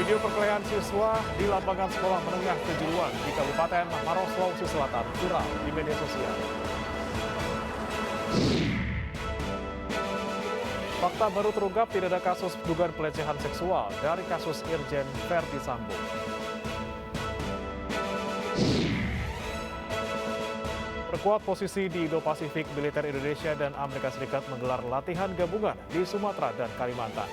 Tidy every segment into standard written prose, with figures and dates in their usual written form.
Video perkelahian siswa di lapangan sekolah menengah kejuruan di Kabupaten Maros, Sulawesi Selatan viral di media sosial. Fakta baru terungkap, tidak ada kasus dugaan pelecehan seksual dari kasus Irjen Verdi Sambo. Perkuat posisi di Indo-Pasifik, militer Indonesia dan Amerika Serikat menggelar latihan gabungan di Sumatera dan Kalimantan.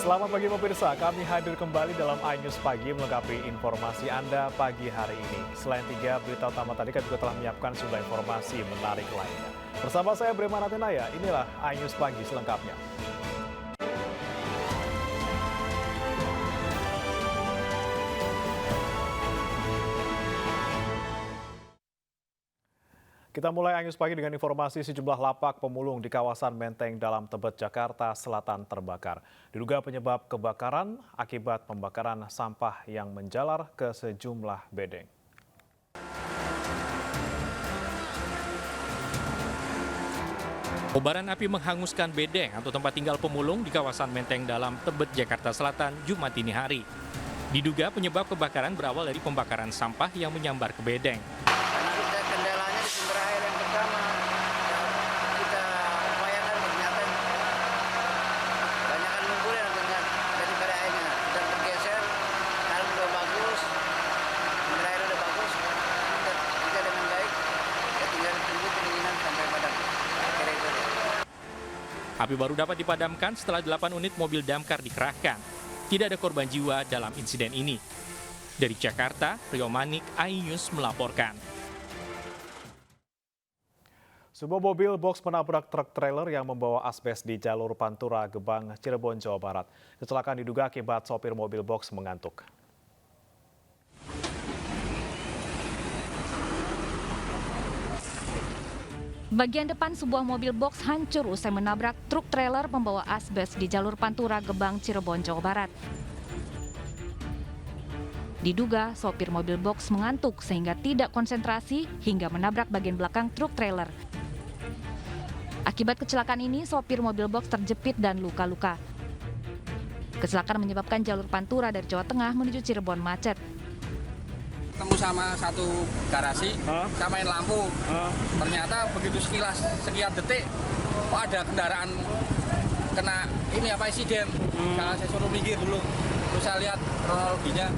Selamat pagi pemirsa, kami hadir kembali dalam iNews Pagi melengkapi informasi Anda pagi hari ini. Selain 3 berita utama tadi, kami juga telah menyiapkan sejumlah informasi menarik lainnya. Bersama saya Brema Natenaya, inilah iNews Pagi selengkapnya. Kita mulai iNews Pagi dengan informasi sejumlah lapak pemulung di kawasan Menteng Dalam Tebet, Jakarta Selatan terbakar. Diduga penyebab kebakaran akibat pembakaran sampah yang menjalar ke sejumlah bedeng. Kobaran api menghanguskan bedeng atau tempat tinggal pemulung di kawasan Menteng Dalam Tebet, Jakarta Selatan, Jumat dini hari. Diduga penyebab kebakaran berawal dari pembakaran sampah yang menyambar ke bedeng. Api baru dapat dipadamkan setelah 8 unit mobil damkar dikerahkan. Tidak ada korban jiwa dalam insiden ini. Dari Jakarta, Rio Manik, iNews melaporkan. Sebuah mobil box menabrak truk trailer yang membawa asbes di jalur Pantura, Gebang, Cirebon, Jawa Barat. Kecelakaan diduga akibat sopir mobil box mengantuk. Bagian depan sebuah mobil box hancur usai menabrak truk trailer membawa asbes di jalur Pantura, Gebang, Cirebon, Jawa Barat. Diduga sopir mobil box mengantuk sehingga tidak konsentrasi hingga menabrak bagian belakang truk trailer. Akibat kecelakaan ini, sopir mobil box terjepit dan luka-luka. Kecelakaan menyebabkan jalur Pantura dari Jawa Tengah menuju Cirebon macet. Ketemu sama satu garasi, saya main lampu. Ternyata begitu sekian detik, ada kendaraan kena insiden. Kalau saya suruh minggir dulu, terus saya lihat kronologinya.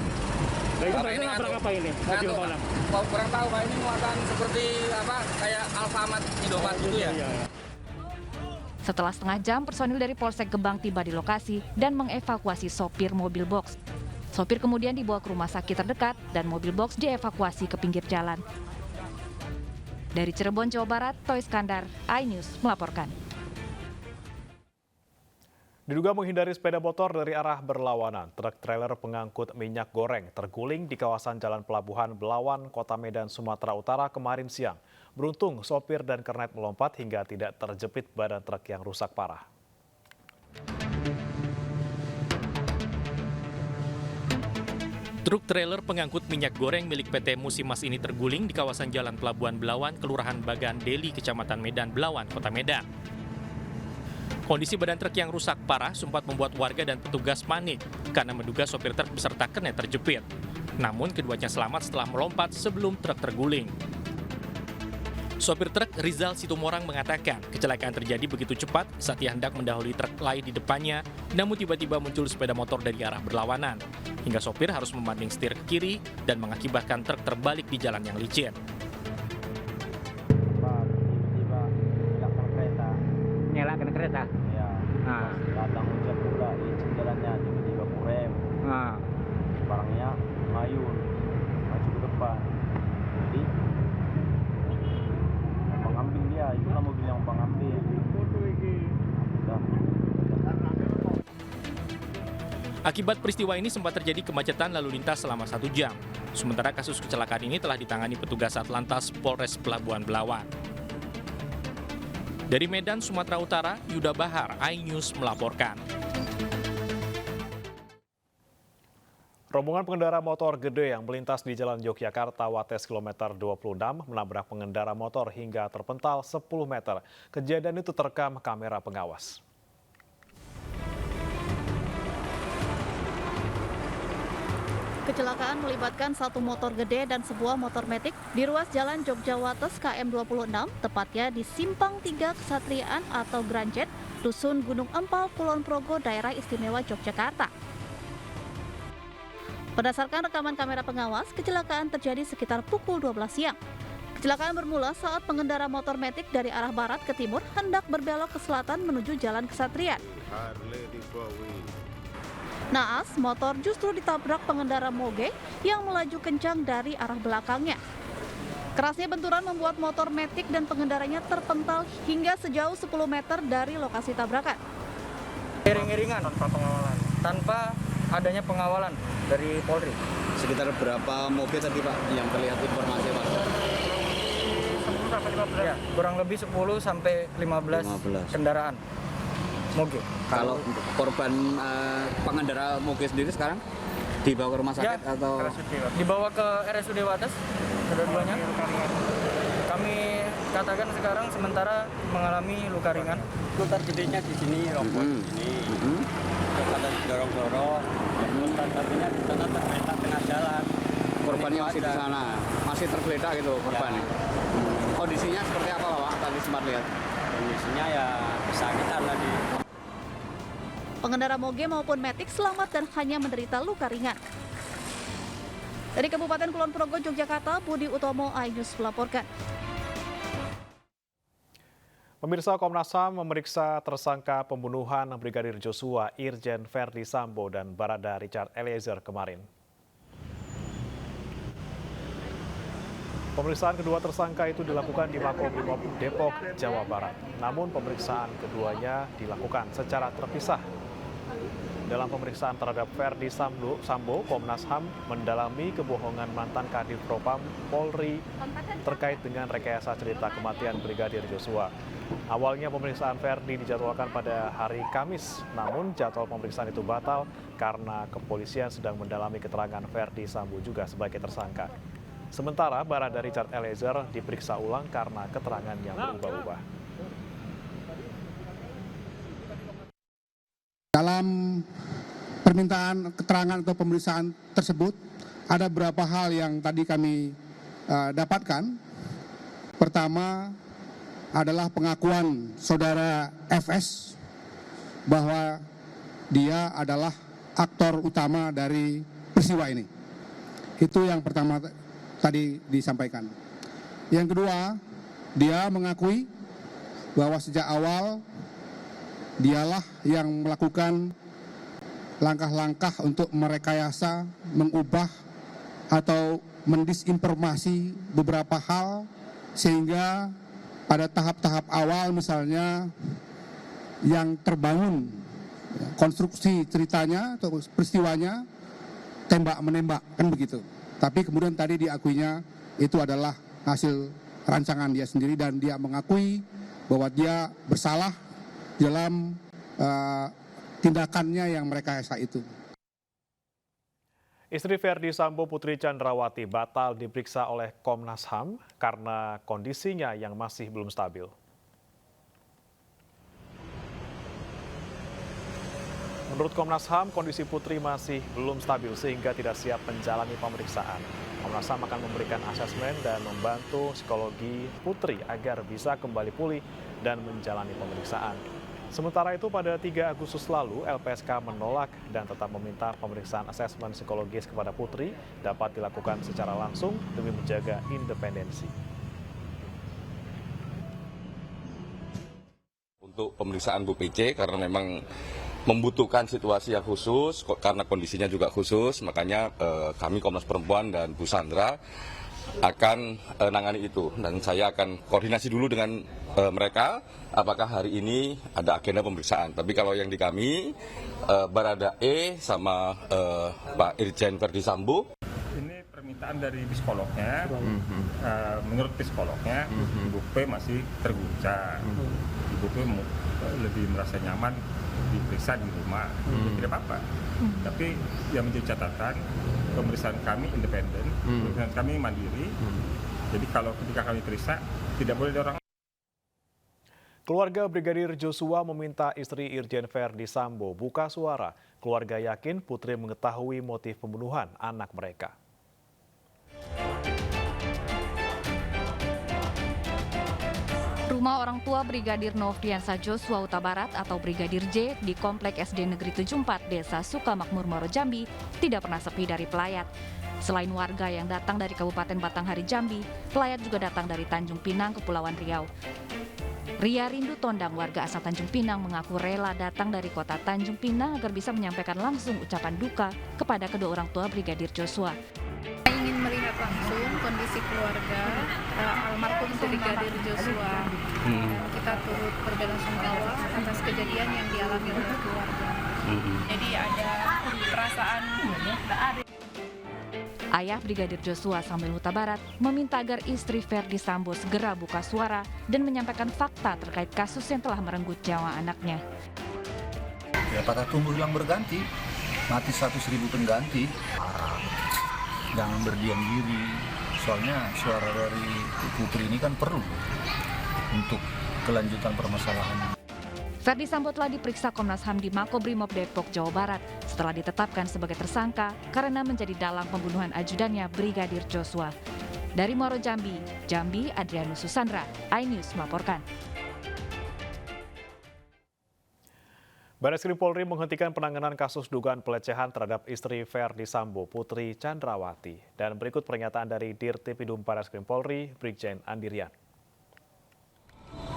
Bapak ini nabrak apa ini? Mobil mana? Kurang tahu Pak, ini muatan seperti kayak Alfamart, Indomaret gitu ya. Setelah setengah jam, personil dari Polsek Gebang tiba di lokasi dan mengevakuasi sopir mobil box. Sopir kemudian dibawa ke rumah sakit terdekat dan mobil box dievakuasi ke pinggir jalan. Dari Cirebon, Jawa Barat, Toy Skandar, iNews melaporkan. Diduga menghindari sepeda motor dari arah berlawanan, truk trailer pengangkut minyak goreng terguling di kawasan Jalan Pelabuhan Belawan, Kota Medan, Sumatera Utara kemarin siang. Beruntung sopir dan kernet melompat hingga tidak terjepit badan truk yang rusak parah. Truk trailer pengangkut minyak goreng milik PT Musimas ini terguling di kawasan Jalan Pelabuhan Belawan, Kelurahan Bagan Deli, Kecamatan Medan, Belawan, Kota Medan. Kondisi badan truk yang rusak parah sempat membuat warga dan petugas panik karena menduga sopir truk beserta kernet terjepit. Namun keduanya selamat setelah melompat sebelum truk terguling. Sopir truk Rizal Situmorang mengatakan kecelakaan terjadi begitu cepat saat ia hendak mendahului truk lain di depannya, namun tiba-tiba muncul sepeda motor dari arah berlawanan, hingga sopir harus membanting setir ke kiri dan mengakibatkan truk terbalik di jalan yang licin. Tiba-tiba belakang kereta. Nyalakan kereta? Ya, datang hujan pula di jalannya, tiba-tiba kurem. Barangnya maju ke depan. Jadi pengambil dia, itulah mobil yang pengambil. Akibat peristiwa ini sempat terjadi kemacetan lalu lintas selama 1 jam. Sementara kasus kecelakaan ini telah ditangani petugas Atlantas Polres Pelabuhan Belawan. Dari Medan, Sumatera Utara, Yuda Bahar, iNews melaporkan. Rombongan pengendara motor gede yang melintas di Jalan Yogyakarta Wates kilometer 26 menabrak pengendara motor hingga terpental 10 meter. Kejadian itu terekam kamera pengawas. Kecelakaan melibatkan satu motor gede dan sebuah motor metik di ruas Jalan Jogja Wates KM 26, tepatnya di Simpang 3 Kesatriaan atau Granjet, Dusun Gunung Empal, Kulon Progo, Daerah Istimewa Yogyakarta. Berdasarkan rekaman kamera pengawas, kecelakaan terjadi sekitar pukul 12 siang. Kecelakaan bermula saat pengendara motor metik dari arah barat ke timur hendak berbelok ke selatan menuju Jalan Kesatrian. Naas, motor justru ditabrak pengendara moge yang melaju kencang dari arah belakangnya. Kerasnya benturan membuat motor metik dan pengendaranya terpental hingga sejauh 10 meter dari lokasi tabrakan. Iring-iringan tanpa adanya pengawalan dari Polri. Sekitar berapa mobil tadi Pak yang terlihat informasi Pak? 10 sampai 15. Ya, kurang lebih 10 sampai 15 kendaraan moge. Kalau korban pengendara moge sendiri sekarang dibawa ke rumah sakit atau dibawa ke RSUD Wates kedua-duanya. Kami katakan sekarang sementara mengalami luka ringan. Luka gedenya di sini, rombos di sini. Ada dorong-dorong. Artinya di sana tergeletak tengah jalan. korbannya masih di sana, masih tergeletak gitu korbannya. Kondisinya seperti apa Pak? Tadi sempat lihat. Kondisinya ya kesakitan tadi. Pengendara moge maupun metik selamat dan hanya menderita luka ringan. Dari Kabupaten Kulon Progo, Yogyakarta, Budi Utomo, iNews melaporkan. Pemirsa, Komnas HAM memeriksa tersangka pembunuhan Brigadir Joshua, Irjen Verdi Sambo dan Barada Richard Eliezer kemarin. Pemeriksaan kedua tersangka itu dilakukan di Makobrimob Depok, Jawa Barat. Namun pemeriksaan keduanya dilakukan secara terpisah. Dalam pemeriksaan terhadap Verdi Sambo, Komnas HAM mendalami kebohongan mantan Kadif Propam Polri terkait dengan rekayasa cerita kematian Brigadir Joshua. Awalnya pemeriksaan Verdi dijadwalkan pada hari Kamis, namun jadwal pemeriksaan itu batal karena kepolisian sedang mendalami keterangan Verdi Sambo juga sebagai tersangka. Sementara Barada Richard Eliezer diperiksa ulang karena keterangan yang berubah-ubah. Dalam permintaan keterangan atau pemeriksaan tersebut, ada beberapa hal yang tadi kami dapatkan. Pertama adalah pengakuan saudara FS bahwa dia adalah aktor utama dari peristiwa ini. Itu yang pertama tadi disampaikan. Yang kedua, dia mengakui bahwa sejak awal dialah yang melakukan langkah-langkah untuk merekayasa, mengubah atau mendisinformasi beberapa hal sehingga pada tahap-tahap awal misalnya yang terbangun konstruksi ceritanya atau peristiwanya tembak-menembak kan begitu. Tapi kemudian tadi diakuinya itu adalah hasil rancangan dia sendiri dan dia mengakui bahwa dia bersalah dalam tindakannya yang merekayasa itu. Istri Verdi Sambo, Putri Chandrawati, batal diperiksa oleh Komnas HAM karena kondisinya yang masih belum stabil. Menurut Komnas HAM, kondisi Putri masih belum stabil sehingga tidak siap menjalani pemeriksaan. Komnas HAM akan memberikan asesmen dan membantu psikologi Putri agar bisa kembali pulih dan menjalani pemeriksaan. Sementara itu pada 3 Agustus lalu, LPSK menolak dan tetap meminta pemeriksaan asesmen psikologis kepada Putri dapat dilakukan secara langsung demi menjaga independensi. Untuk pemeriksaan Bu PC karena memang membutuhkan situasi yang khusus, karena kondisinya juga khusus, makanya kami Komnas Perempuan dan Bu Sandra akan nangani itu. Dan saya akan koordinasi dulu dengan mereka, apakah hari ini ada agenda pemeriksaan. Tapi kalau yang di kami, Barada E sama Pak Irjen Verdi Sambo, permintaan dari psikolognya, menurut psikolognya, Ibu P masih terguncang. Ibu P lebih merasa nyaman diperiksa di rumah, tidak apa-apa. Tapi yang menjadi catatan, pemeriksaan kami independen, pemeriksaan kami mandiri. Jadi kalau ketika kami periksa, tidak boleh ada orang. Keluarga Brigadir Joshua meminta istri Irjen Verdi Sambo buka suara. Keluarga yakin Putri mengetahui motif pembunuhan anak mereka. Rumah orang tua Brigadir Nofriansah Joshua Huta Barat atau Brigadir J di Komplek SD Negeri 74 Desa Sukamakmur, Muaro Jambi tidak pernah sepi dari pelayat. Selain warga yang datang dari Kabupaten Batanghari Jambi, pelayat juga datang dari Tanjung Pinang, Kepulauan Riau. Ria Rindu Tondang, warga asal Tanjung Pinang, mengaku rela datang dari kota Tanjung Pinang agar bisa menyampaikan langsung ucapan duka kepada kedua orang tua Brigadir Joshua. Saya ingin melihat langsung kondisi keluarga almarhum Brigadir Joshua. Dan kita turut berbelasungkawa atas kejadian yang dialami oleh keluarga. Jadi ada perasaan Ayah Brigadir Joshua Samuel Huta Barat meminta agar istri Verdi Sambo segera buka suara dan menyampaikan fakta terkait kasus yang telah merenggut nyawa anaknya. Ya, patah tumbuh hilang berganti, mati 100.000 pengganti. Jangan berdiam diri, soalnya suara dari Putri ini kan perlu untuk kelanjutan permasalahan. Verdi Sambo telah diperiksa Komnas HAM di Makobrimob Depok, Jawa Barat setelah ditetapkan sebagai tersangka karena menjadi dalang pembunuhan ajudannya Brigadir Joshua. Dari Muaro Jambi, Adrianus Susandra, iNews melaporkan. Barreskrim Polri menghentikan penanganan kasus dugaan pelecehan terhadap istri Verdi Sambo, Putri Chandrawati. Dan berikut pernyataan dari Dirtipidum Barreskrim Polri, Brigjen Andirian.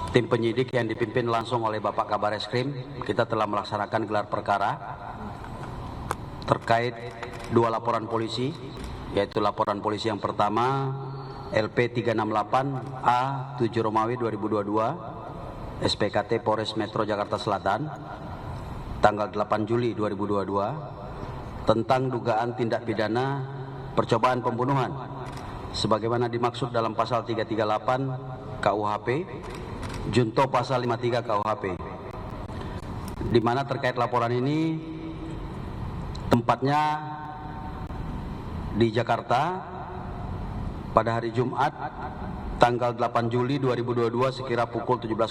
Tim penyidik yang dipimpin langsung oleh Bapak Kabar Eskrim, kita telah melaksanakan gelar perkara terkait 2 laporan polisi, yaitu laporan polisi yang pertama LP 368 A7 Romawi 2022 SPKT Polres Metro Jakarta Selatan tanggal 8 Juli 2022 tentang dugaan tindak pidana percobaan pembunuhan sebagaimana dimaksud dalam pasal 338 KUHP junto pasal 53 KUHP, di mana terkait laporan ini tempatnya di Jakarta pada hari Jumat tanggal 8 Juli 2022 sekira pukul 17.00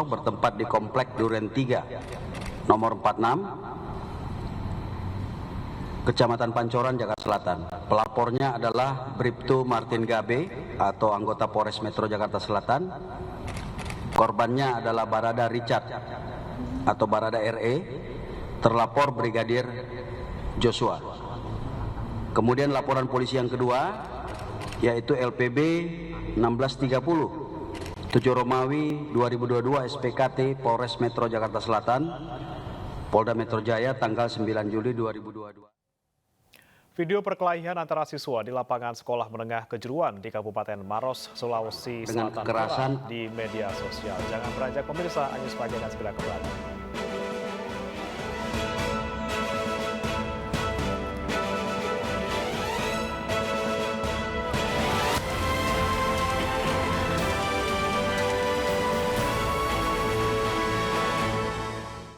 bertempat di Komplek Duren 3 nomor 46 Kecamatan Pancoran, Jakarta Selatan. Pelapornya adalah Bribtu Martin Gabe atau anggota Polres Metro Jakarta Selatan. Korbannya adalah Barada Richard atau Barada RE, terlapor Brigadir Joshua. Kemudian laporan polisi yang kedua yaitu LPB 1630 7 Romawi 2022 SPKT Polres Metro Jakarta Selatan, Polda Metro Jaya tanggal 9 Juli 2022. Video perkelahian antara siswa di lapangan sekolah menengah kejuruan di Kabupaten Maros, Sulawesi Selatan kekerasan di media sosial. Jangan beranjak pemirsa, Anyus Pagi akan segera kembali.